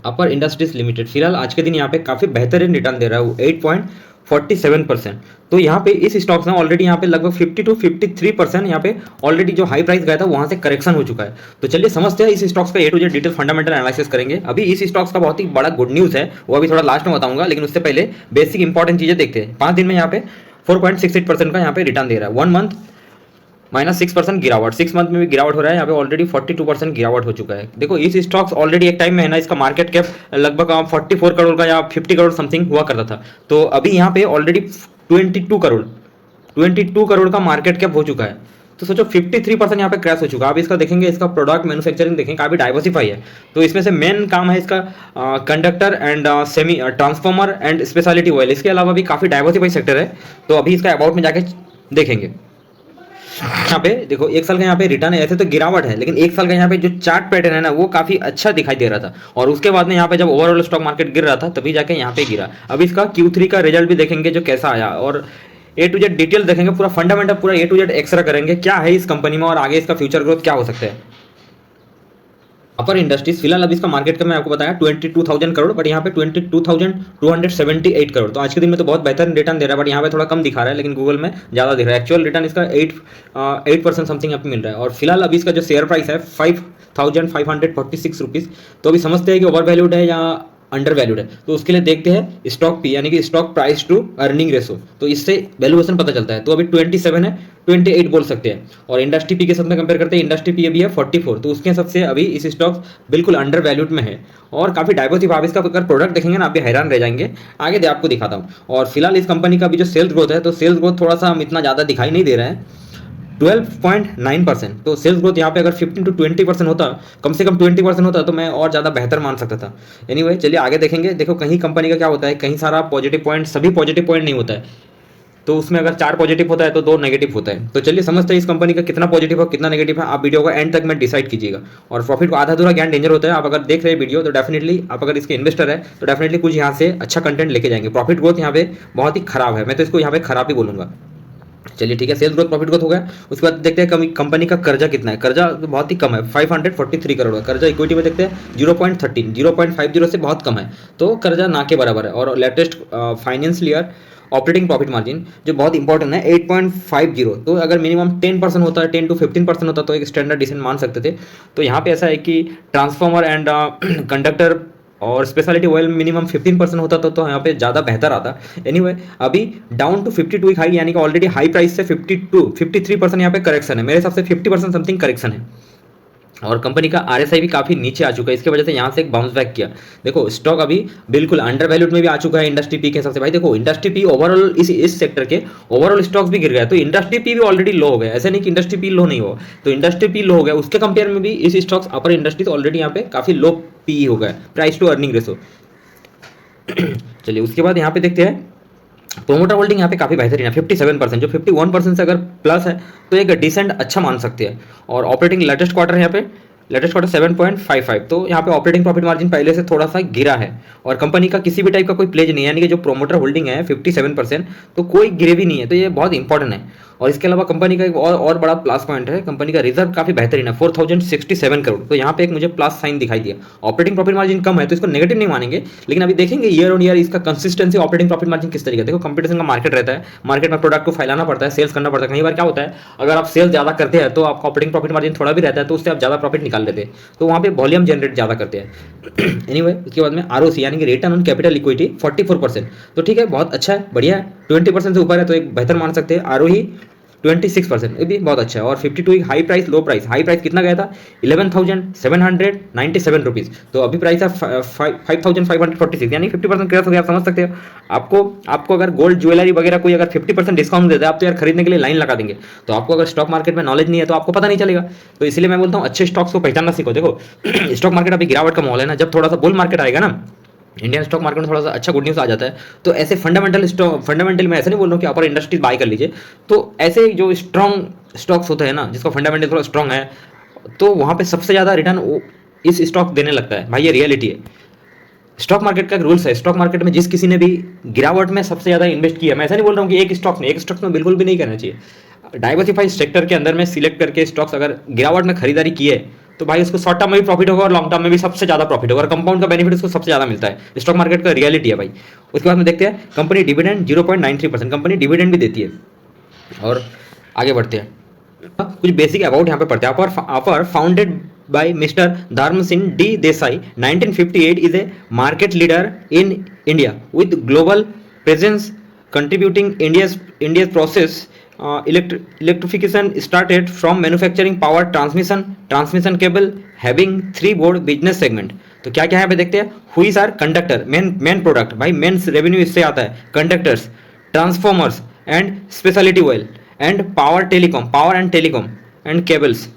अपर industries limited फिलहाल आज के दिन यहाँ पे काफी बेहतरीन रिटर्न दे रहा है, 8.47%। तो यहाँ पे इस स्टॉक्स में ऑलरेडी यहाँ पे लगभग 50 to 53% यहाँ पे ऑलरेडी जो हाई प्राइस गया था वहां से करेक्शन हो चुका है। तो चलिए समझते हैं इस स्टॉक्स का A to Z detail fundamental analysis करेंगे। अभी इस स्टॉक्स का बहुत ही बड़ा गुड न्यूज है, वो अभी थोड़ा लास्ट में बताऊंगा, लेकिन उससे पहले बेसिक इंपॉर्टेंट चीजें देखते हैं। 5 दिन में यहाँ पे 4.68% का यहाँ पे रिटर्न दे रहा है। 1 मंथ -6% गिरावट, 6 मंथ में भी गिरावट हो रहा है। यहाँ पे ऑलरेडी 42% गिरावट हो चुका है। देखो इस स्टॉक्स ऑलरेडी एक टाइम में है ना, इसका मार्केट कैप लगभग 44 करोड़ का या 50 करोड़ समथिंग हुआ करता था। तो अभी यहाँ पे ऑलरेडी 22 करोड़ का मार्केट कैप हो चुका है। तो सोचो 53% यहाँ पे क्रैश हो चुका है। आप इसका देखेंगे, इसका प्रोडक्ट मैन्युफैक्चरिंग देखेंगे, काफी डाइवर्सिफाई है। तो इसमें से मेन काम है इसका conductor and semi transformer and speciality oil. इसके अलावा भी काफी डाइवर्सिफाई सेक्टर है। तो अभी इसका अबाउट में जाके देखेंगे। यहाँ पे देखो 1 साल का यहाँ पे रिटर्न है, ऐसे तो गिरावट है, लेकिन 1 साल का यहाँ पे जो चार्ट पैटर्न है ना वो काफी अच्छा दिखाई दे रहा था। और उसके बाद में यहाँ पे जब ओवरऑल स्टॉक मार्केट गिर रहा था तभी जाके यहाँ पे गिरा। अब इसका Q3 का रिजल्ट भी देखेंगे जो कैसा आया, और ए टू जेड डिटेल देखेंगे, पूरा फंडामेंटल पूरा ए टू जेड एक्सरा करेंगे क्या है इस कंपनी में और आगे इसका फ्यूचर ग्रोथ क्या हो सकता है। अपर इंडस्ट्रीज फिलहाल अभी इसका मार्केट का मैं आपको बताया 22,000 करोड़, बट यहाँ पे 22,278 करोड़। तो आज के दिन में तो बहुत बेहतर रिटर्न दे रहा है, बट यहाँ पे थोड़ा कम दिखा रहा है, लेकिन गूगल में ज्यादा दिख रहा है। एक्चुअल रिटर्न इसका 8% समथिंग यहाँ पे मिल रहा है। और फिलहाल अभी इसका जो शेयर प्राइस है 5,546 रुपीज। तो अभी समझते हैं कि ओवर वैल्यूड है या अंडर वैल्यूड है। तो उसके लिए देखते हैं स्टॉक पी यानी कि stock price to earning ratio, तो इससे वैल्यूएशन पता चलता है। तो अभी 27 है, 28 बोल सकते हैं। और इंडस्ट्री पी के साथ में कंपेयर करते हैं, इंडस्ट्री पी अभी है 44, तो उसके हिसाब से अभी इस स्टॉक बिल्कुल अंडर वैल्यूड में है और काफी डाइवर्सिफाई। आप इसका अगर प्रोडक्ट देखेंगे ना आप भी हैरान रह जाएंगे। आगे दे आपको दिखाता हूँ। और फिलहाल इस कंपनी का भी जो सेल्स ग्रोथ है, तो सेल्स ग्रोथ थोड़ा सा हम इतना ज्यादा दिखाई नहीं दे रहा है, 12.9%। तो सेल्स ग्रोथ यहाँ पे अगर 15 to 20% होता, कम से कम 20% होता, तो मैं और ज़्यादा बेहतर मान सकता था। एनीवे चलिए आगे देखेंगे। देखो कहीं कंपनी का क्या होता है, कहीं सारा पॉजिटिव पॉइंट, सभी पॉजिटिव पॉइंट नहीं होता है। तो उसमें अगर 4 पॉजिटिव होता है तो 2 नेगेटिव होता है। तो चलिए समझते हैं इस कंपनी का कितना पॉजिटिव है कितना नेगेटिव है। आप वीडियो को एंड तक में डिसाइड कीजिएगा। और प्रॉफिट को आधा अधूरा ज्ञान डेंजर होता है। आप अगर देख रहे हैं वीडियो तो डेफिनेटली आप अगर इसके इन्वेस्टर है तो डेफिनेटली कुछ यहाँ से अच्छा कंटेंट लेके जाएंगे। प्रॉफिट ग्रोथ यहाँ पे बहुत ही खराब है, मैं तो इसको यहाँ पे खराब ही बोलूंगा। चलिए ठीक है, सेल्स ग्रोथ प्रॉफिट ग्रोथ हो गया। उसके बाद देखते हैं कंपनी का कर्जा कितना है। कर्जा तो बहुत ही कम है, 543 करोड़ है कर्जा। इक्विटी में देखते हैं 0.13, 0.50 से बहुत कम है। तो कर्जा ना के बराबर है। और latest financial year operating profit margin जो बहुत इंपॉर्टेंट है 8.50। तो अगर मिनिमम 10% होता है, 10 to 15% होता तो एक स्टैंडर्ड डिसीजन मान सकते थे। तो यहाँ पे ऐसा है कि ट्रांसफॉर्मर एंड कंडक्टर और स्पेशलिटी ऑयल मिनिमम 15% होता तो यहाँ पे ज़्यादा बेहतर आता। एनीवे अभी डाउन टू 52 हाई, यानी कि ऑलरेडी हाई प्राइस से 53% यहाँ पे करेक्शन है। मेरे हिसाब से 50% समथिंग करेक्शन है। और कंपनी का RSI भी काफी नीचे आ चुका है, इसकी वजह से यहाँ से एक बाउंस बैक किया। देखो स्टॉक अभी बिल्कुल अंडर वैल्यूड में भी आ चुका है इंडस्ट्री पी के हिसाब से। भाई देखो इंडस्ट्री पी ओवरऑल इस सेक्टर के ओवरऑल स्टॉक्स भी गिर गया, तो इंडस्ट्री पी भी ऑलरेडी लो हो गया। ऐसा नहीं कि इंडस्ट्री पी लो नहीं हो, तो इंडस्ट्री पी लो हो गया। उसके कंपेयर में भी इस स्टॉक्स अपर इंडस्ट्रीज ऑलरेडी यहाँ पे काफी लो पी हो गया, प्राइस टू अर्निंग रेशो। चलिए उसके बाद यहाँ पे देखते हैं प्रोमोटर होल्डिंग यहाँ पे काफी बेहतरीन है 57%, जो 51% से अगर प्लस है तो एक डिसेंट अच्छा मान सकते हैं। और ऑपरेटिंग लेटेस्ट क्वार्टर यहाँ पे 7.55। तो यहाँ पे ऑपरेटिंग प्रॉफिट मार्जिन पहले से थोड़ा सा गिरा है। और कंपनी का किसी भी टाइप का कोई प्लेज नहीं है, यानी कि जो प्रोमोटर होल्डिंग है 57%, तो कोई गिरे भी नहीं है। तो ये बहुत इंपॉर्टेंट है। और इसके अलावा कंपनी का एक और बड़ा प्लस पॉइंट है, कंपनी का रिजर्व काफी बेहतरीन है 4067 करोड़। तो यहाँ पे एक मुझे प्लस साइन दिखाई दिया। ऑपरेटिंग प्रॉफिट मार्जिन कम है तो इसको नेगेटिव नहीं मानेंगे, लेकिन अभी देखेंगे ईयर ऑन ईयर इसका कंसिस्टेंसी ऑपरेटिंग प्रॉफिट मार्जिन किस तरीके। देखो कंपटीशन का मार्केट रहता है, मार्केट में प्रोडक्ट को फैलाना पड़ता है, सेल्स करना पड़ता है। कई बार क्या होता है, अगर आप सेल्स ज्यादा करते हैं तो आपका ऑपरेटिंग प्रॉफिट मार्जिन थोड़ा भी रहता है, तो उससे आप ज्यादा प्रॉफिट निकाल लेते हैं। तो वहाँ पे वॉल्यूम जनरेट ज्यादा करते हैं। एनीवे उसके बाद में ROC यानी कि रिटर्न ऑन कैपिटल इक्विटी 44%। तो ठीक है, बहुत अच्छा है, बढ़िया है। 20% से ऊपर है तो एक बेहतर मान सकते हैं। ROE 26%, ये भी बहुत अच्छा है। और 52 हाई प्राइस लो प्राइस, हाई प्राइस कितना गया था 11,797 रुपीज। तो अभी प्राइस है 5,546, यानी 50% क्रैश हो गया। आप समझ सकते हो। आपको अगर गोल्ड ज्वेलरी वगैरह कोई अगर 50% डिस्काउंट देता है, आप तो यार खरीदने के लिए लाइन लगा देंगे। तो आपको अगर स्टॉक मार्केट में नॉलेज नहीं है तो आपको पता नहीं चलेगा। तो इसलिए मैं बोलता हूँ अच्छे स्टॉक्स को पहचानना सीखो। देखो स्टॉक मार्केट अभी गिरावट का माहौल है ना, जब थोड़ा सा बुल मार्केट आएगा ना, इंडियन स्टॉक मार्केट में थोड़ा सा अच्छा गुड न्यूज़ आ जाता है, तो ऐसे फंडामेंटल में ऐसा नहीं बोल रहा हूँ कि अपर इंडस्ट्रीज बाय कर लीजिए। तो ऐसे जो स्ट्रॉन्ग स्टॉक्स होते हैं ना, जिसका फंडामेंटल थोड़ा स्ट्रॉन्ग है, तो वहाँ पे सबसे ज़्यादा रिटर्न इस स्टॉक देने लगता है। भाई ये रियलिटी है, स्टॉक मार्केट का रूल्स है। स्टॉक मार्केट में जिस किसी ने भी गिरावट में सबसे ज़्यादा इन्वेस्ट किया, मैं ऐसा नहीं बोल रहा हूँ कि एक स्टॉक में बिल्कुल भी नहीं करना चाहिए। डाइवर्सिफाइड सेक्टर के अंदर में सिलेक्ट करके स्टॉक्स अगर गिरावट में खरीदारी की है तो भाई उसको शॉर्ट टर्म में भी प्रॉफिट होगा और लॉन्ग टर्म में भी सबसे ज़्यादा प्रॉफिट होगा और कंपाउंड का बेनिफिट उसको सबसे ज़्यादा मिलता है। स्टॉक मार्केट का रियलिटी है भाई। उसके बाद में देखते हैं कंपनी डिविडेंड 0.93%, कंपनी डिविडेंड भी देती है। और आगे बढ़ते हैं, कुछ बेसिक अबाउट यहाँ पे पढ़ते हैं। अपर फाउंडेड बाय मिस्टर धर्म Singh D Desai 1958 is a market leader in India with global presence contributing India's process electrification started from manufacturing power transmission cable having 3 broad business segment। तो क्या क्या है पे देखते हैं। हुईज आर कंडक्टर, मेन प्रोडक्ट भाई, main revenue इससे आता है। Conductors, transformers and speciality oil and power and telecom and cables.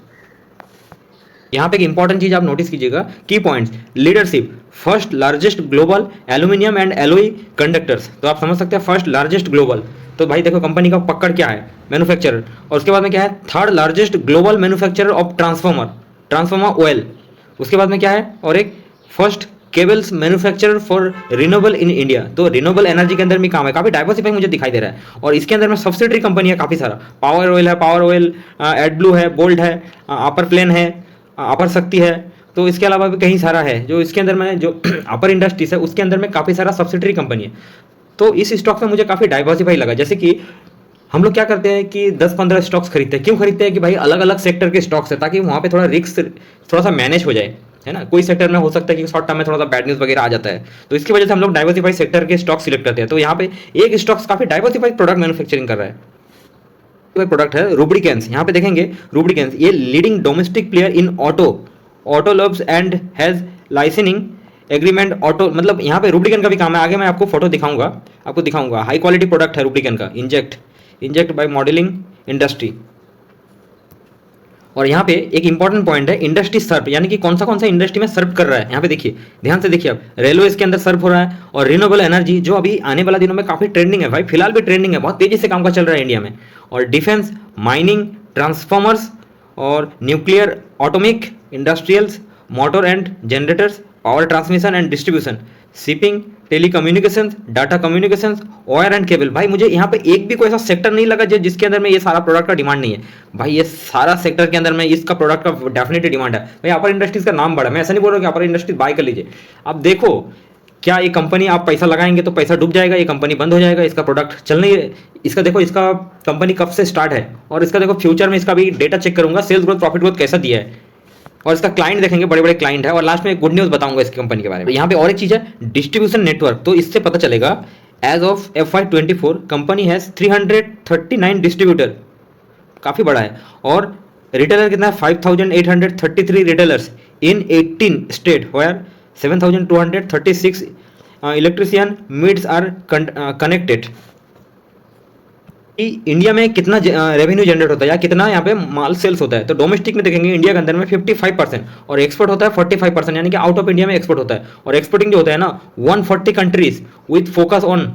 यहाँ पे एक इंपॉर्टेंट चीज आप नोटिस कीजिएगा, की points. Leadership, first largest global aluminium and alloy conductors. तो आप समझ सकते हैं फर्स्ट लार्जेस्ट ग्लोबल, तो भाई देखो कंपनी का पकड़ क्या है, मैन्युफैक्चरर। और उसके बाद में क्या है, third largest global manufacturer of transformer oil. उसके बाद में क्या है, और एक first cables manufacturer for renewable in India. तो रिन्यूएबल एनर्जी के अंदर भी काम है, काफी डाइवर्सिफाई मुझे दिखाई दे रहा है। और इसके अंदर में सब्सिडरी कंपनी है काफी सारा, पावर ऑयल, एडब्लू है, बोल्ट है, अपर प्लेन है, अपर शक्ति है। तो इसके अलावा भी कहीं सारा है जो इसके अंदर में, जो अपर इंडस्ट्रीज है उसके अंदर में काफ़ी सारा सब्सिडरी कंपनी है। तो इस स्टॉक में मुझे काफ़ी डाइवर्सिफाई लगा। जैसे कि हम लोग क्या करते हैं कि 10-15 स्टॉक्स खरीदते हैं। क्यों खरीदते हैं कि भाई अलग अलग सेक्टर के स्टॉक्स है, ताकि वहाँ पे थोड़ा रिस्क थोड़ा सा मैनेज हो जाए, है ना। कोई सेक्टर में हो सकता है कि शॉर्ट टर्म में थोड़ा सा बैड न्यूज़ वगैरह आ जाता है, तो इसकी वजह से हम लोग डाइवर्सिफाई सेक्टर के स्टॉक सिलेक्ट करते हैं। तो यहाँ पे एक स्टॉक्स काफ़ी डाइवर्सिफाइड प्रोडक्ट मैन्युफैक्चरिंग कर रहा है। प्रोडक्ट है रूब्रिकेंस। यहाँ पे देखेंगे रूब्रिकेंस, ये leading domestic player in auto lubes and has licensing agreement auto, मतलब यहाँ पे रूब्रिकेंट का भी काम है। आगे मैं आपको फोटो दिखाऊंगा। हाई क्वालिटी प्रोडक्ट है रूब्रिकेंट का, इंजेक्ट बाय मॉडलिंग इंडस्ट्री। और यहाँ पे एक इंपॉर्टेंट पॉइंट है, इंडस्ट्री सर्व, यानी कि कौन सा इंडस्ट्री में सर्व कर रहा है। यहाँ पे देखिए, ध्यान से देखिए आप, रेलवे इसके अंदर सर्व हो रहा है। और रिन्यूएबल एनर्जी जो अभी आने वाला दिनों में काफी ट्रेंडिंग है भाई, फिलहाल भी ट्रेंडिंग है, बहुत तेजी से काम का चल रहा है इंडिया में। और डिफेंस, माइनिंग, ट्रांसफॉर्मर्स और nuclear, atomic, industrials, motor and generators, power transmission and distribution, shipping, telecommunications, data communications, wire and cable. भाई मुझे यहाँ पे एक भी कोई ऐसा सेक्टर नहीं लगा जिसके अंदर में ये सारा प्रोडक्ट का डिमांड नहीं है। भाई ये सारा सेक्टर के अंदर में इसका प्रोडक्ट का डेफिनेटली डिमांड है। भाई अपर इंडस्ट्रीज का नाम बड़ा, मैं ऐसा नहीं बोल रहा कि अपर इंडस्ट्रीज बाय कर लीजिए। आप देखो क्या ये कंपनी, आप पैसा लगाएंगे तो पैसा डूब जाएगा, ये कंपनी बंद हो जाएगा, इसका प्रोडक्ट चल नहीं है। इसका देखो, इसका कंपनी कब से स्टार्ट है, और इसका देखो फ्यूचर में इसका भी डेटा चेक करूंगा, सेल्स ग्रोथ, प्रॉफिट ग्रोथ कैसा दिया है, और इसका क्लाइंट देखेंगे, बड़े बड़े क्लाइंट है। और लास्ट में एक गुड न्यूज़ बताऊंगा इसकी कंपनी के बारे में। यहाँ पे और एक चीज़ है, डिस्ट्रीब्यूशन नेटवर्क। तो इससे पता चलेगा as of FY24 company has 339 distributor, काफ़ी बड़ा है। और रिटेलर कितना है, 5833 retailers in 18 state, where 7236 electrician meets are connected. India में कितना रेवेन्यू जनरेट होता है या कितना यहाँ पे माल सेल्स होता है। तो डोमेस्टिक में देखेंगे इंडिया के अंदर में 55% और एक्सपोर्ट होता है 45%, यानी कि आउट ऑफ इंडिया में एक्सपोर्ट होता है। और एक्सपोर्टिंग जो होता है ना 140 countries with focus on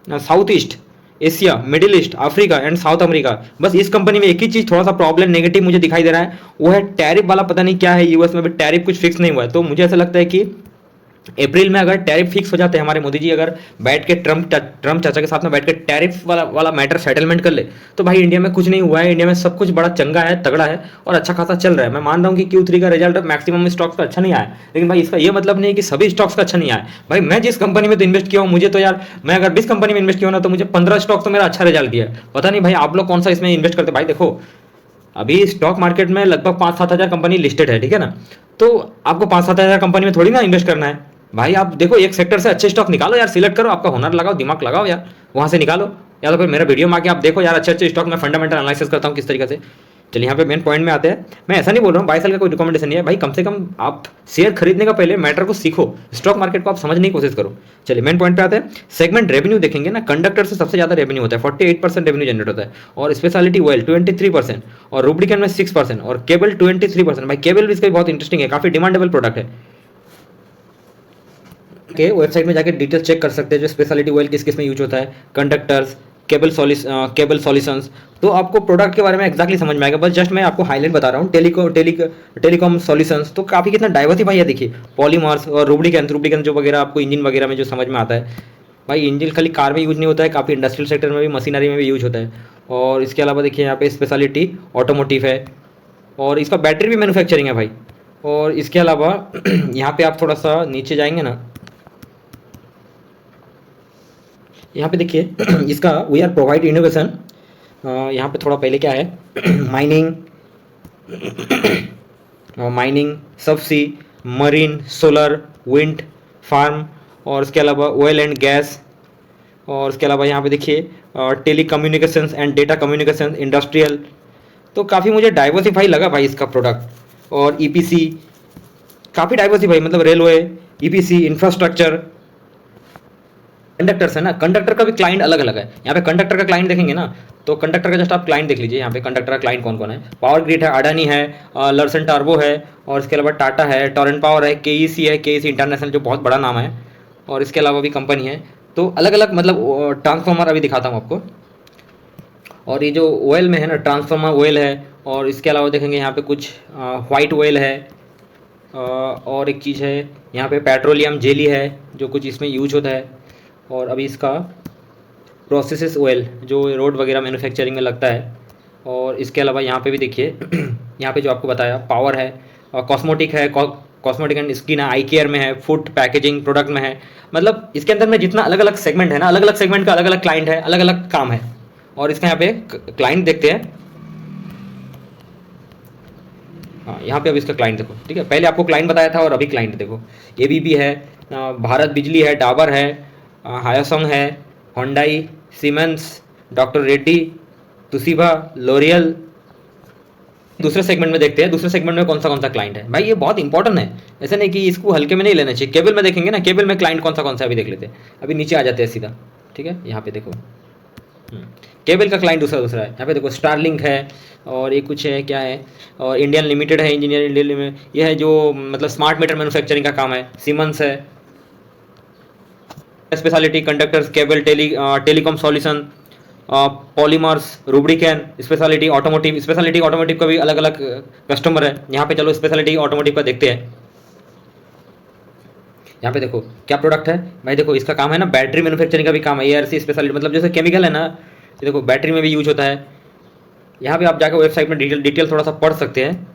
south east Asia, middle east, Africa and south America. बस इस कंपनी में एक ही चीज थोड़ा सा प्रॉब्लम नेगेटिव मुझे दिखाई दे रहा है, वो है टैरिफ वाला। पता नहीं क्या है, यूएस में भी टैरिफ कुछ फिक्स नहीं हुआ है। तो मुझे ऐसा लगता है कि अप्रैल में अगर टैरिफ फिक्स हो जाते हैं, हमारे मोदी जी अगर बैठ के ट्रम्प चाचा के साथ में बैठ के टैरिफ वाला मैटर सेटलमेंट कर ले, तो भाई इंडिया में कुछ नहीं हुआ है, इंडिया में सब कुछ बड़ा चंगा है, तगड़ा है और अच्छा खासा चल रहा है। मैं मान रहा हूँ कि Q3 का रिजल्ट मैक्सिमम स्टॉक्स का अच्छा नहीं आया, लेकिन भाई इसका ये मतलब नहीं है कि सभी स्टॉक्स का अच्छा नहीं आया। भाई मैं जिस कंपनी में तो इन्वेस्ट किया हूँ, मुझे तो यार, मैं अगर 20 कंपनी में इन्वेस्ट किया हूँ ना, तो मुझे 15 स्टॉक्स तो मेरा अच्छा रिजल्ट दिया है। पता नहीं भाई आप लोग कौन सा इसमें इन्वेस्ट करते। भाई देखो अभी स्टॉक मार्केट में लगभग 5-7 हज़ार कंपनी लिस्टेड है, ठीक है ना। तो आपको 5-7 हज़ार कंपनी में थोड़ी ना इन्वेस्ट करना है भाई। आप देखो एक सेक्टर से अच्छे स्टॉक निकालो यार, सिलेक्ट करो, आपका हुनर लगाओ, दिमाग लगाओ यार, वहाँ से निकालो। या तो फिर मेरा वीडियो में आके आप देखो यार, अच्छे स्टॉक में फंडामेंटल एनालिसिस करता हूँ किस तरीके से। चलिए यहाँ पे मेन पॉइंट में आते हैं। मैं ऐसा नहीं बोल रहा हूँ 22 साल का कोई रिकमेंडेशन नहीं है भाई, कम से कम आप शेयर खरीदने का पहले मैटर को सीखो, स्टॉक मार्केट को आप समझने की कोशिश करो। चलिए मेन पॉइंट पे आते हैं। सेगमेंट रेवेन्यू देखेंगे ना, कंडक्टर से सबसे ज्यादा रेवेन्यू होता है, 48% रेवेन्यू जनरेट होता है। और स्पेशलिटी ऑयल 23%, और रूब्रिकेंट में 6%, और केबल 23%। भाई केबल भी इसका बहुत इंटरेस्टिंग है, काफी डिमांडेबल प्रोडक्ट है। के वेबसाइट में जाकर डिटेल्स चेक कर सकते हैं, जो स्पेशलिटी ऑयल किस किस में यूज होता है, कंडक्टर्स, केबल सॉल्यूशंस। तो आपको प्रोडक्ट के बारे में एक्जैक्टली समझ में आएगा। बस जस्ट मैं आपको हाईलाइट बता रहा हूँ। टेलीकॉम सॉल्यूशंस, तो काफ़ी कितना डाइवर्सिफाई है। देखिए पॉलीमर्स और रूब्रिकेंट जो वगैरह आपको इंजन वगैरह में जो समझ में आता है। भाई इंजन खाली कार में यूज नहीं होता है, काफ़ी इंडस्ट्रियल सेक्टर में भी, मशीनरी में भी यूज होता है। और इसके अलावा देखिए यहाँ पे स्पेशलिटी ऑटोमोटिव है, और इसका बैटरी भी मैन्युफैक्चरिंग है भाई। और इसके अलावा यहाँ पे आप थोड़ा सा नीचे जाएंगे ना, यहाँ पे देखिए इसका वी आर प्रोवाइड इनोवेशन। यहाँ पे थोड़ा पहले क्या है माइनिंग, माइनिंग, सबसी, मरीन, सोलर, विंड फार्म, और इसके अलावा ऑयल एंड गैस, और इसके अलावा यहाँ पे देखिए telecommunications and data communication, industrial. तो काफ़ी मुझे डाइवर्सिफाई लगा भाई इसका प्रोडक्ट। और ईपीसी काफ़ी डाइवर्सिफाई, मतलब रेलवे, ईपीसी, इंफ्रास्ट्रक्चर, कंडक्टर्स है ना, कंडक्टर का भी क्लाइंट अलग अलग है। यहाँ पे कंडक्टर का क्लाइंट देखेंगे ना, तो कंडक्टर का जस्ट आप क्लाइंट देख लीजिए। यहाँ पे कंडक्टर का क्लाइंट कौन कौन है, पावर ग्रिड है, अडानी है, लर्सन टार्बो है, और इसके अलावा टाटा है, टोरेंट पावर है, केईसी है, केईसी इंटरनेशनल जो बहुत बड़ा नाम है, और इसके अलावा भी कंपनी है। तो अलग अलग मतलब ट्रांसफॉर्मर अभी दिखाता हूँ आपको। और ये जो ऑयल में है ना, ट्रांसफॉर्मर ऑयल है, और इसके अलावा देखेंगे यहाँ पे कुछ वाइट ऑयल है, और एक चीज़ है यहाँ पे पेट्रोलियम जेली है जो कुछ इसमें यूज होता है। और अभी इसका प्रोसेसेस ऑयल जो रोड वगैरह मैन्युफैक्चरिंग में लगता है। और इसके अलावा यहाँ पे भी देखिए यहाँ पे जो आपको बताया पावर है, और कॉस्मेटिक है, कॉस्मेटिक एंड स्किन है, आई केयर में है, फूड पैकेजिंग प्रोडक्ट में है। मतलब इसके अंदर में जितना अलग अलग सेगमेंट है ना, अलग अलग सेगमेंट का अलग अलग क्लाइंट है, अलग अलग काम है। और इसका यहाँ पे क्लाइंट देखते हैं। हाँ, यहाँ पे अब इसका क्लाइंट देखो, ठीक है। पहले आपको क्लाइंट बताया था और अभी क्लाइंट देखो। एबीबी है, भारत बिजली है, डाबर है, हायासोंग है, Hyundai, Siemens, doctor Reddy, Toshiba, L'Oreal. दूसरे सेगमेंट में देखते हैं, दूसरे सेगमेंट में कौन सा क्लाइंट है। भाई ये बहुत इंपॉर्टेंट है, ऐसा नहीं कि इसको हल्के में नहीं लेना चाहिए। केबल में देखेंगे ना, केबल में क्लाइंट कौन सा है अभी देख लेते हैं। अभी नीचे आ जाते हैं सीधा, ठीक है। यहाँ पे देखो केबल का क्लाइंट दूसरा है। यहाँ पे देखो स्टारलिंक है, और ये कुछ है क्या है, और इंडियन लिमिटेड है, इंजीनियर इंडियन में ये है जो मतलब स्मार्ट मीटर मैन्युफैक्चरिंग का काम है। सीमेंस है, specialty conductors, cable, telecom solution, polymers, lubricant, specialty automotive. Specialty automotive का भी अलग अलग कस्टमर है। यहाँ पे चलो स्पेशलिटी ऑटोमोटिव का देखते हैं। यहाँ पे देखो क्या प्रोडक्ट है भाई, देखो इसका काम है ना बैटरी मैन्युफैक्चरिंग का भी काम है। एआरसी स्पेशलिटी मतलब जैसे केमिकल है ना, ये देखो बैटरी में भी यूज होता है। यहाँ पे आप जाकर वेबसाइट में डिटेल थोड़ा सा पढ़ सकते हैं।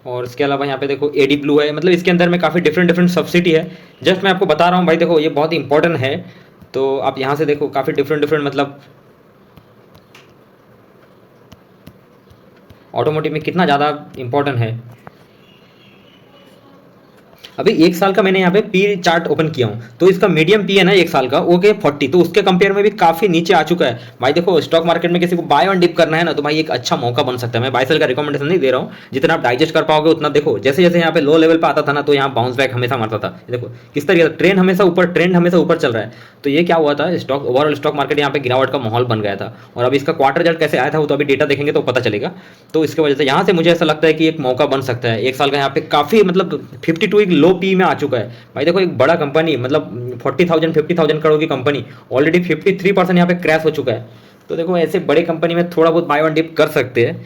और इसके अलावा यहाँ पे देखो एडी ब्लू है, मतलब इसके अंदर में काफ़ी डिफरेंट सब्सिडी है। जस्ट मैं आपको बता रहा हूँ भाई, देखो ये बहुत इंपॉर्टेंट है। तो आप यहाँ से देखो काफ़ी डिफरेंट मतलब ऑटोमोटिव में कितना ज़्यादा इंपॉर्टेंट है। अभी एक साल का मैंने यहाँ पे पी चार्ट ओपन किया हूँ, तो इसका मीडियम पी है ना एक साल का वो के 40, तो उसके कंपेयर में भी काफी नीचे आ चुका है भाई। देखो स्टॉक मार्केट में किसी को बाय ऑन डिप करना है ना, तो भाई एक अच्छा मौका बन सकता है। मैं बाय सेल का रिकमेंडेशन नहीं दे रहा हूँ, जितना आप डाइजेस्ट कर पाओगे उतना। देखो जैसे जैसे यहाँ पे लो लेवल पे आता था ना, तो यहाँ बाउंस बैक हमेशा मारता था। देखो किस तरीके से ट्रेंड हमेशा ऊपर चल रहा है। तो ये क्या हुआ था, स्टॉक ओवरऑल स्टॉक मार्केट यहाँ पे गिरावट का माहौल बन गया था। और अभी इसका क्वार्टर रिजल्ट कैसे आया था वो तो अभी डेटा देखेंगे तो पता चलेगा। तो इसके वजह से यहाँ से मुझे ऐसा लगता है कि एक मौका बन सकता है। एक साल का यहाँ पे काफी मतलब 52 एक लो पी में आ चुका है भाई। देखो एक बड़ा कंपनी मतलब 50,000 करोड़ की कंपनी ऑलरेडी 53% यहाँ पे क्रैश हो चुका है। तो देखो ऐसे बड़े कंपनी में थोड़ा बहुत बाय ऑन डिप कर सकते हैं।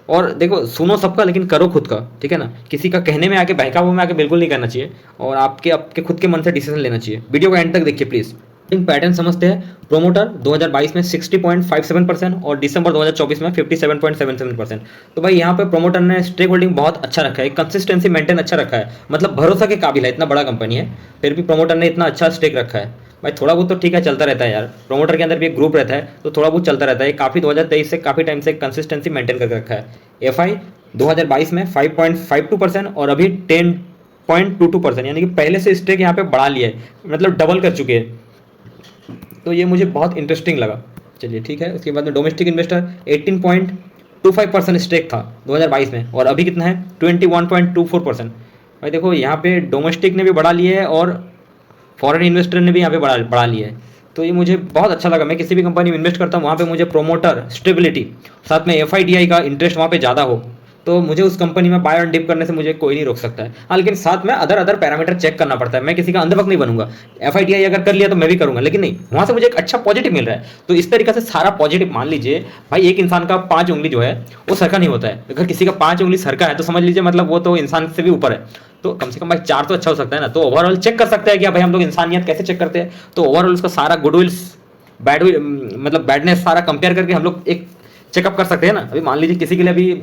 और देखो सुनो सबका लेकिन करो खुद का, ठीक है ना। किसी का कहने में आके बहकावे में आके बिल्कुल नहीं करना चाहिए, और आपके खुद के मन से डिसीजन लेना चाहिए। वीडियो को एंड तक देखिए प्लीज। पैटर्न समझते हैं। प्रोमोटर 2022 में 60.57% और दिसंबर 2024 में 57.77%। तो भाई यहाँ पे प्रोमोटर ने स्टेक होल्डिंग बहुत अच्छा रखा है, कंसिस्टेंसी मेंटेन अच्छा रखा है, मतलब भरोसा के काबिल है। इतना बड़ा कंपनी है फिर भी प्रोमोटर ने इतना अच्छा स्टेक रखा है भाई। थोड़ा बहुत तो ठीक है, चलता रहता है यार। प्रोमोटर के अंदर भी एक ग्रुप रहता है तो थोड़ा बहुत चलता रहता है। काफ़ी 2023 से काफ़ी टाइम से कंसिस्टेंसी मेंटेन करके रखा है। एफआई 2022 में 5.52% और अभी 10.22%, यानी कि पहले से स्टेक यहाँ पे बढ़ा लिया है, मतलब डबल कर चुके हैं। तो ये मुझे बहुत इंटरेस्टिंग लगा। चलिए ठीक है। उसके बाद में डोमेस्टिक इन्वेस्टर 18.25% स्टेक था 2022 में, और अभी कितना है 21.24%। भाई देखो यहाँ पे डोमेस्टिक ने भी बढ़ा लिया है और फॉरेन इन्वेस्टर ने भी यहाँ पे बढ़ा लिया है। तो ये मुझे बहुत अच्छा लगा। मैं किसी भी कंपनी में इन्वेस्ट करता हूँ वहाँ पे मुझे प्रोमोटर, स्टेबिलिटी, साथ में एफआईडीआई का इंटरेस्ट वहाँ पे ज़्यादा हो, तो मुझे उस कंपनी में बाय और डिप करने से मुझे कोई नहीं रोक सकता है। हाँ, लेकिन साथ में अदर पैरामीटर चेक करना पड़ता है। मैं किसी का अंधभक्त नहीं बनूंगा। एफआईडीआई अगर कर लिया तो मैं भी करूंगा, लेकिन नहीं, वहाँ से मुझे एक अच्छा पॉजिटिव मिल रहा है। तो इस तरीके से सारा पॉजिटिव मान लीजिए भाई। एक इंसान का 5 उंगली जो है वो सरका नहीं होता है। अगर किसी का 5 उंगली सरका है तो समझ लीजिए मतलब वो तो इंसान से भी ऊपर है। तो कम से कम भाई 4 तो अच्छा हो सकता है ना। तो ओवरऑल चेक कर सकते हैं कि भाई हम लोग इंसानियत कैसे चेक करते हैं। तो ओवरऑल उसका सारा गुडविल, बैडविल, मतलब बैडनेस सारा कंपेयर करके हम लोग एक चेकअप कर सकते हैं ना। अभी मान लीजिए किसी के लिए अभी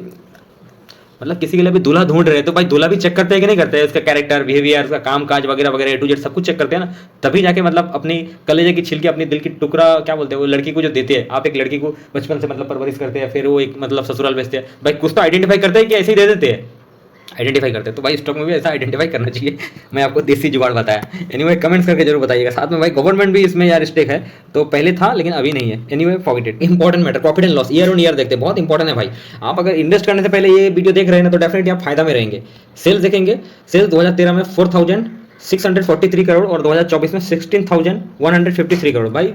मतलब किसी के लिए भी दूल्हा ढूंढ रहे हैं तो भाई दूल्हा भी चेक करते हैं कि नहीं करते हैं, उसका कैरेक्टर बिहेवियर, उसका काम काज वगैरह वगैरह ए टू जेड सब कुछ चेक करते हैं ना, तभी जाके मतलब अपनी कलेजे की छिलके, अपनी दिल की टुकड़ा क्या बोलते हैं वो लड़की को जो देते हैं। आप एक लड़की को बचपन से मतलब परवरिश करते हैं, फिर वो एक मतलब ससुराल भेजते हैं, भाई कुछ तो आइडेंटिफाई करते हैं कि ऐसे ही दे देते हैं, आइडेंटिफाई करते हैं। तो भाई स्टॉक में भी ऐसा आइडेंटिफाई करना चाहिए। मैं आपको देसी जुगाड़ बताया। एनीवे कमेंट्स करके जरूर बताइएगा। साथ में भाई गवर्नमेंट भी इसमें यार स्टेक है, तो पहले था लेकिन अभी नहीं है। Anyway forget it. Important matter profit and loss year on year देखते हैं, बहुत इंपॉर्टेंट है भाई। आप अगर इन्वेस्ट करने से पहले ये वीडियो देख रहे हैं ना तो डेफिनेटली आप फायदा में रहेंगे। सेल्स देखेंगे, सेल्स 2013 में 4,643 करोड़ और 2024 में 16,153 करोड़। भाई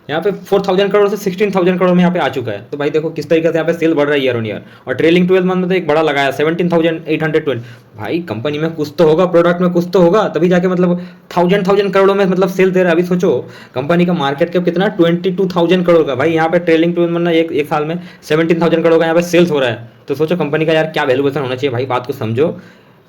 यहाँ पे 4,000 करोड़ से 16,000 करोड़ में यहाँ पे आ चुका है। तो भाई देखो किस तरीके से यहाँ पे सेल बढ़ रहा है ईयर ऑन ईयर। और ट्रेलिंग 12 मंथ में तो एक बड़ा लगाया 17,812। भाई कंपनी में कुछ तो होगा, प्रोडक्ट में कुछ तो होगा, तभी जाके मतलब थाउजेंड करोड़ों में मतलब सेल दे रहा है। अभी सोचो कंपनी का मार्केट कैप कितना 22,000 करोड़ का। भाई यहाँ पे ट्रेलिंग 12 मंथ एक साल में 17,000 करोड़ का यहाँ पे सेल्स हो रहा है। तो सोचो कंपनी का यार क्या वैल्यूएशन होना चाहिए भाई, बात को समझो।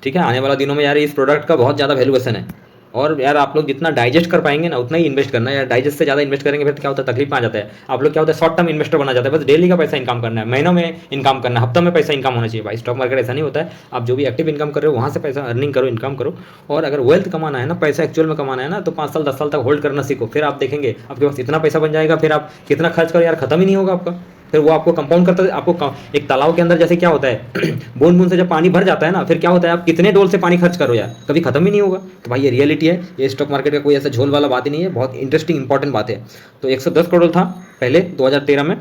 ठीक है, आने वाला दिनों में यार इस प्रोडक्ट का बहुत ज़्यादा वैल्यूएशन है। और यार आप लोग जितना डाइजेस्ट कर पाएंगे ना उतना ही इन्वेस्ट करना है यार। डाइजेस्ट से ज़्यादा इन्वेस्ट करेंगे फिर क्या होता है, तकलीफ आ जाता है। आप लोग क्या होता है शॉर्ट टर्म इन्वेस्टर बना जाता है, बस डेली का पैसा इनकम करना है, महीनों में इनकम करना है, हफ्तों में पैसा इनकम होना चाहिए। भाई स्टॉक मार्केट ऐसा नहीं होता है। आप जो भी एक्टिव इनकम कर रहे हो वहाँ से पैसा अर्निंग करो, इनकम करो। और अगर वेल्थ कमाना है ना, पैसा एक्चुअल में कमाना है ना, तो 5 साल 10 साल तक होल्ड करना सीखो। फिर आप देखेंगे आपके पास इतना पैसा बन जाएगा, फिर आप कितना खर्च करो यार खत्म ही नहीं होगा आपका। फिर वो आपको कंपाउंड करता है। आपको एक तालाब के अंदर जैसे क्या होता है बूंद बूंद से जब पानी भर जाता है ना, फिर क्या होता है आप कितने डोल से पानी खर्च करो यार, कभी खत्म ही नहीं होगा। तो भाई ये रियलिटी है, ये स्टॉक मार्केट का कोई ऐसा झोल वाला बात ही नहीं है, बहुत इंटरेस्टिंग इंपॉर्टेंट बात है। तो 110 करोड़ था पहले 2013 में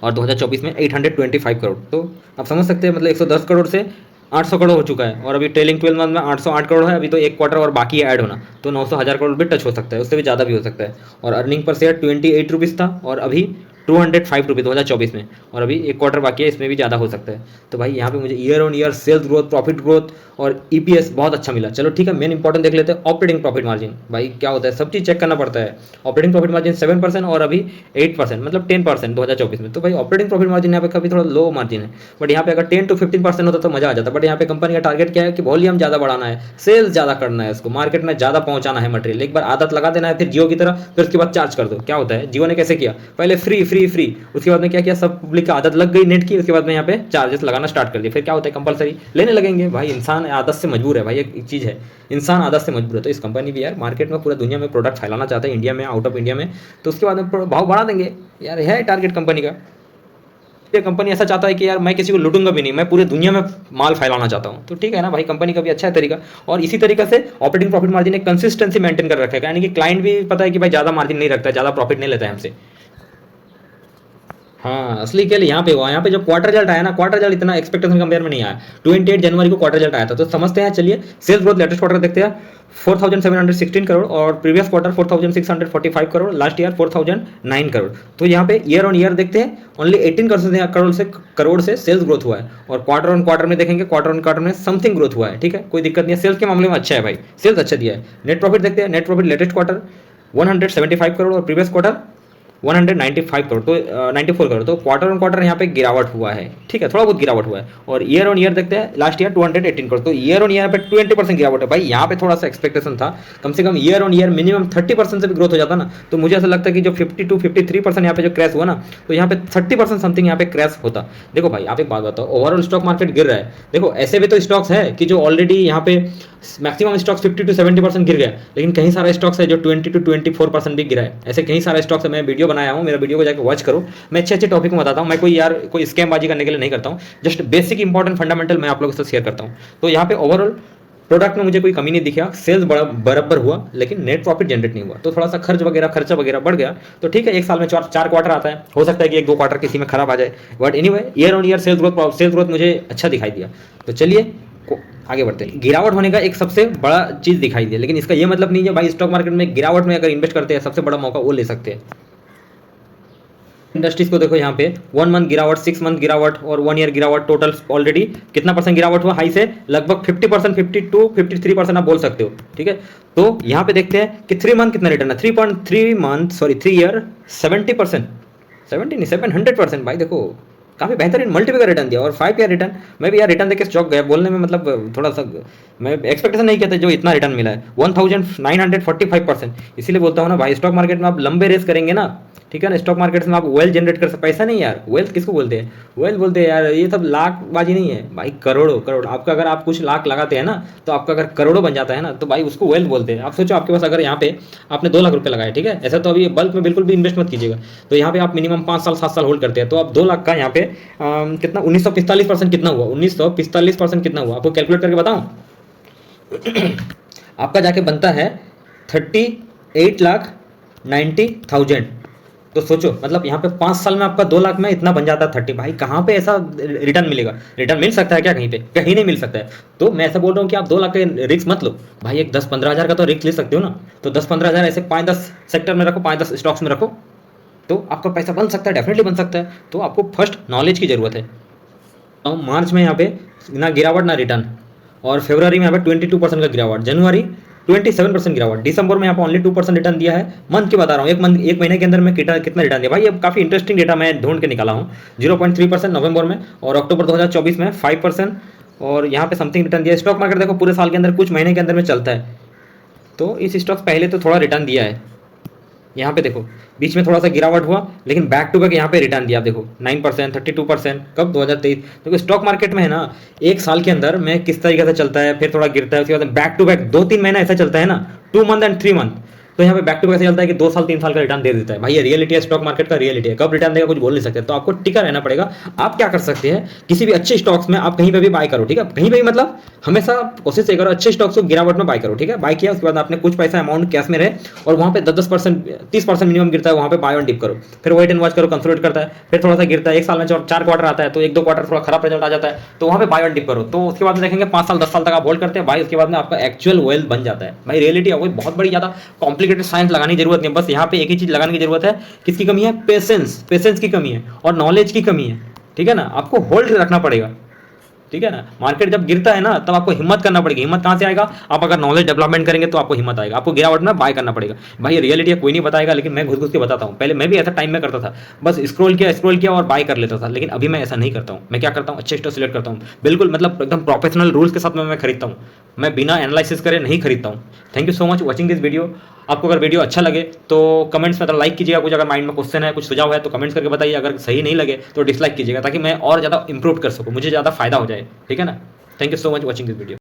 और 2024 में 825 करोड़। तो आप समझ सकते हैं मतलब 110 करोड़ से 800 करोड़ हो चुका है। और अभी ट्रेलिंग 12 मंथ में 808 करोड़ है। अभी तो एक क्वार्टर और बाकी है ऐड होना, तो 900,000 करोड़ भी टच हो सकता है, उससे भी ज़्यादा भी हो सकता है। और अर्निंग पर शेयर 28 रुपीज़ था और अभी 205 रुपये 2024 में, और अभी एक क्वार्टर बाकी है, इसमें भी ज़्यादा हो सकता है। तो भाई यहाँ पे मुझे year on year sales growth, profit growth और ईपीएस बहुत अच्छा मिला। चलो ठीक है, मेन इंपॉर्टेंट देख लेते हैं ऑपरेटिंग प्रॉफिट मार्जिन। भाई क्या होता है सब चीज़ चेक करना पड़ता है। ऑपरेटिंग प्रॉफिट मार्जिन 7% और अभी 8% मतलब 10% 2024 में। तो भाई ऑपरेटिंग प्रॉफिट मार्जिन यहाँ पे कभी थोड़ा लो मार्जिन है, बट यहाँ पे अगर 10 to 15% होता तो मजा आ जाता। बट यहाँ पे कंपनी का टारगेट क्या है कि वॉल्यूम ज़्यादा बढ़ाना है, सेल्स ज़्यादा करना है, इसको मार्केट में ज़्यादा पहुंचाना है मटेरियल। एक बार आदत लगा देना है फिर जियो की तरह, फिर उसके बाद चार्ज कर दो। क्या होता है जियो ने कैसे किया, पहले फ्री फ्री फ्री, उसके बाद में क्या किया, सब पब्लिक की आदत लग गई नेट की, उसके बाद में यहाँ पे चार्जेस लगाना स्टार्ट कर दिया। फिर क्या होता है कंपलसरी लेने लगेंगे। भाई इंसान आदत से मजबूर है, भाई एक चीज़ है, इंसान आदत से मजबूर है। तो इस कंपनी भी यार मार्केट में पूरा दुनिया में प्रोडक्ट फैलाना चाहता है, इंडिया में आउट ऑफ इंडिया में, तो उसके बाद में भाव बढ़ा देंगे यार, है टारगेट कंपनी का। ये कंपनी ऐसा चाहता है कि यार मैं किसी को लूटूंगा भी नहीं, मैं पूरे दुनिया में माल फैलाना चाहता हूँ। तो ठीक है ना भाई, कंपनी का भी अच्छा है तरीका। और इसी तरीके से ऑपरेटिंग प्रॉफिट मार्जिन एक कंसिस्टेंसी मेंटेन कर रखेगा, यानी कि क्लाइंट भी पता है कि भाई ज़्यादा मार्जिन नहीं रखता है, ज़्यादा प्रॉफिट नहीं लेता है हमसे। हाँ असली खेल यहाँ पे हुआ। यहाँ पे जब क्वार्टर रिजल्ट आया ना, क्वार्टर रिजल्ट इतना एक्सपेक्टेशन कंपेयर में नहीं आया। 28 जनवरी को क्वार्टर रिजल्ट आया था। तो समझते हैं, चलिए सेल्स ग्रोथ लेटेस्ट क्वार्टर देखते हैं। 4,716 करोड़ और previous quarter 4,645 crore, last year 4,009 crore. तो यहाँ पे ईयर ऑन ईयर देखते हैं, ओनली 18 करोड़ से सेल्स ग्रोथ हुआ है। और क्वार्टर ऑन क्वार्टर में देखेंगे, क्वार्टर ऑन क्वार्टर में समथिंग ग्रोथ हुआ है। ठीक है, कोई दिक्कत नहीं है, सेल्स के मामले में अच्छा है भाई, सेल्स अच्छा दिया है। नेट प्रॉफिट देखते हैं, net profit latest quarter 175 crore और प्रीवियस क्वार्टर 195 करोड़, तो 94 करोड़। तो क्वार्टर ऑन क्वार्टर यहाँ पे गिरावट हुआ है। ठीक है, थोड़ा बहुत गिरावट हुआ है। और ईयर ऑन ईयर देखते हैं, लास्ट ईयर 218 करोड़, तो ईयर ऑन ईयर पे 20% गिरावट है। भाई यहाँ पे थोड़ा सा एक्सपेक्टेशन था, कम से कम ईयर ऑन ईयर मिनिमम 30% से भी ग्रोथ हो जाता ना, तो मुझे ऐसा लगता है कि जो 50 to 53% यहाँ पे जो क्रैश हुआ ना, तो यहाँ पे 30% समथिंग यहाँ पे क्रैश होता। देखो भाई आप एक बात बताओ, ओवरऑल स्टॉक मार्केट गिर रहा है। देखो ऐसे भी तो स्टॉक्स है कि जो ऑलरेडी यहाँ पे मैक्सिमम स्टॉक्स 50 to 70% गिर गया, लेकिन कहीं सारे स्टॉक्स है जो 20 to 24% भी गिरा है। ऐसे कई सारे स्टॉक्स है, मैं वीडियो बनाया हूँ, मेरा वीडियो को जाकर वॉच करो। मैं अच्छे अच्छे टॉपिक में बताता हूँ, मैं कोई यार कोई स्कैम बाजी करने के लिए नहीं करता हूँ, जस्ट बेसिक इंपॉर्टेंट फंडामेंटल मैं आप लोगों के साथ शेयर करता हूँ। तो यहाँ पे ओवरऑल प्रोडक्ट में मुझे कोई कमी नहीं दिखा, सेल्स बराबर हुआ, लेकिन नेट प्रॉफिट जनरेट नहीं हुआ। तो थोड़ा सा खर्चा वगैरह बढ़ गया। तो ठीक है, एक साल में चार क्वार्टर आता है, हो सकता है कि 1-2 क्वार्टर किसी में खराब आ जाए, but anyway year on year sales growth मुझे अच्छा दिखाई दिया। तो चलिए आगे बढ़ते हैं। गिरावट होने का एक सबसे बड़ा चीज़ दिखाई दिया, लेकिन इसका ये मतलब नहीं है भाई स्टॉक मार्केट में गिरावट में अगर इन्वेस्ट करते हैं सबसे बड़ा मौका वो ले सकते हैं। इंडस्ट्रीज को देखो, यहाँ पे 1 मंथ गिरावट, 6 मंथ गिरावट और 1 ईयर गिरावट, टोटल ऑलरेडी कितना परसेंट गिरावट हुआ, हाई से लगभग 50%, 52-53% आप बोल सकते हो। ठीक है, तो यहाँ पे देखते हैं कि 3 मंथ कितना रिटर्न है, 3 ईयर 70%, 70 नहीं 700% भाई। देखो काफ़ी बेहतरीन मल्टीपल का रिटर्न दिया और 5 ईयर रिटर्न। मैं भी यार रिटर्न देख के चौंक गया, बोलने में मतलब थोड़ा सा मैं एक्सपेक्टेशन नहीं किया था जो इतना रिटर्न मिला है 1945%। इसीलिए बोलता हूँ ना भाई, स्टॉक मार्केट में आप लंबे रेस करेंगे ना, ठीक है ना, स्टॉक मार्केट में आप वेल्थ जनरेट कर सकते। पैसा नहीं यार, वेल्थ किसको बोलते हैं? वेल्थ बोलते हैं यार, ये सब लाख बाजी नहीं है भाई, करोड़ों करोड़। आपका अगर आप कुछ लाख लगाते हैं ना, तो आपका अगर करोड़ों बन जाता है ना, तो भाई उसको वेल्थ बोलते हैं। आप सोचो आपके पास अगर यहाँ पे आपने 2 लाख रुपए लगाए, ठीक है, ऐसा तो अभी बल्क में बिल्कुल भी इन्वेस्ट मत कीजिएगा। तो यहाँ पे आप मिनिमम 5 साल 7 साल होल्ड करते हैं, तो आप 2 लाख का यहाँ पे कितना 1945% कितना हुआ, 1945% कितना हुआ आपको कैलकुलेट करके बताऊं? आपका जाके बनता है 38,90,000। तो सोचो मतलब यहाँ पे 5 साल में आपका 2 लाख में इतना बन जाता है 30। भाई कहाँ पे ऐसा रिटर्न मिलेगा? रिटर्न मिल सकता है क्या कहीं पे? कहीं नहीं मिल सकता है। तो मैं ऐसा बोल रहा हूँ कि आप 2 लाख के रिस्क मत लो भाई, एक 10-15 हज़ार का तो रिस्क ले सकते हो ना। तो 10-15 हज़ार ऐसे 5-10 सेक्टर में रखो, 5-10 स्टॉक्स में रखो, तो आपका पैसा बन सकता है, डेफिनेटली बन सकता है। तो आपको फर्स्ट नॉलेज की ज़रूरत है। और मार्च में यहाँ पे ना गिरावट ना रिटर्न, और फरवरी में यहाँ पे 22% का गिरावट, जनवरी 27% गिरावट, दिसंबर में यहाँ पे ओनली 2% रिटर्न दिया है। मंथ की बता रहा हूँ, एक महीने के अंदर में कितना रिटर्न दिया भाई, ये काफ़ी इंटरेस्टिंग डेटा मैं ढूंढ के निकाला हूँ। 0.3% नवंबर में, और अक्टूबर 2024 में 5%, और यहाँ पे समथिंग रिटर्न दिया। स्टॉक मार्केट देखो पूरे साल के अंदर कुछ महीने के अंदर में चलता है, तो इस स्टॉक पहले तो थोड़ा रिटर्न दिया है। यहाँ पे देखो बीच में थोड़ा सा गिरावट हुआ, लेकिन बैक टू बैक यहाँ पे रिटर्न दिया। आप देखो 9%, 32%, कब 2023। देखो स्टॉक मार्केट में है ना, एक साल के अंदर में किस तरीके से चलता है, फिर थोड़ा गिरता है, उसके बाद बैक टू बैक 2-3 महीना ऐसा चलता है ना, 2 मंथ एंड 3 मंथ। तो यहाँ पे बैक टू बैक ऐसा चलता है कि 2 साल 3 साल का रिटर्न दे देता है। भाई ये रियलिटी है, स्टॉक मार्केट का रियलिटी है, कब रिटर्न देगा कुछ बोल नहीं सकते। तो आपको टिका रहना पड़ेगा। आप क्या कर सकते हैं, किसी भी अच्छे स्टॉक्स में आप कहीं पे भी बाय करो, ठीक है, कहीं पे भी मतलब हमेशा कोशिश ये करो अच्छे स्टॉक्स को गिरावट में बाय करो, ठीक है। बाय किया उसके बाद आपने कुछ पैसा अमाउंट कैश में रहे, और वहाँ पे 10-10%, 30% मिनिमम गिरता है, वहाँ पे बाय ऑन डिप करो, फिर वेट एंड वॉच करो, कंसोलिडेट करता है, फिर थोड़ा सा गिरता है। एक साल में 4 क्वार्टर आता है, तो 1-2 क्वार्टर थोड़ा खराब रिजल्ट आ जाता है, तो वहाँ पे बाय ऑन डिप करो। तो उसके बाद में देखेंगे 5 साल 10 साल तक आप होल्ड करते हैं भाई, उसके बाद में आपका एक्चुअल वेल्थ बन जाता है। भाई रियलिटी है, कोई बहुत बड़ी ज़्यादा कॉम्प्लिकेटेड साइंस लगाने की जरूरत नहीं है। बस यहाँ पे एक ही चीज़ लगाने की जरूरत है, किसकी कमी है? पेशेंस की कमी है, और नॉलेज की कमी है, ठीक है ना। आपको होल्ड रखना पड़ेगा, ठीक है ना। मार्केट जब गिरता है ना, तब आपको हिम्मत करना पड़ेगी। हिम्मत कहाँ से आएगा? आप अगर नॉलेज डेवलपमेंट करेंगे तो आपको हिम्मत आएगा। आपको गिरावट में बाय करना पड़ेगा। भाई ये रियलिटी है, कोई नहीं बताएगा, लेकिन मैं घुस घुस के बताता हूँ। पहले मैं भी ऐसा टाइम में करता था, बस स्क्रॉल किया और बाय कर लेता था, लेकिन अभी मैं ऐसा नहीं करता हूँ। मैं क्या करता हूँ, अच्छे स्टॉक सिलेक्ट करता हूँ, बिल्कुल मतलब एकदम प्रोफेशनल रूल्स के साथ में मैं खरीदता हूँ। मैं बिना एनालिसिस करे नहीं खरीदता हूँ। Thank you so much watching this video. आपको अगर वीडियो अच्छा लगे तो कमेंट्स में लाइक कीजिएगा। कुछ अगर माइंड में क्वेश्चन है, कुछ सुझाव है, तो कमेंट्स करके बताइए। अगर सही नहीं लगे तो डिसलाइक कीजिएगा, ताकि मैं और ज़्यादा इंप्रूव कर सकूँ, मुझे ज़्यादा फायदा हो जाए, ठीक है ना। Thank you so much watching this video.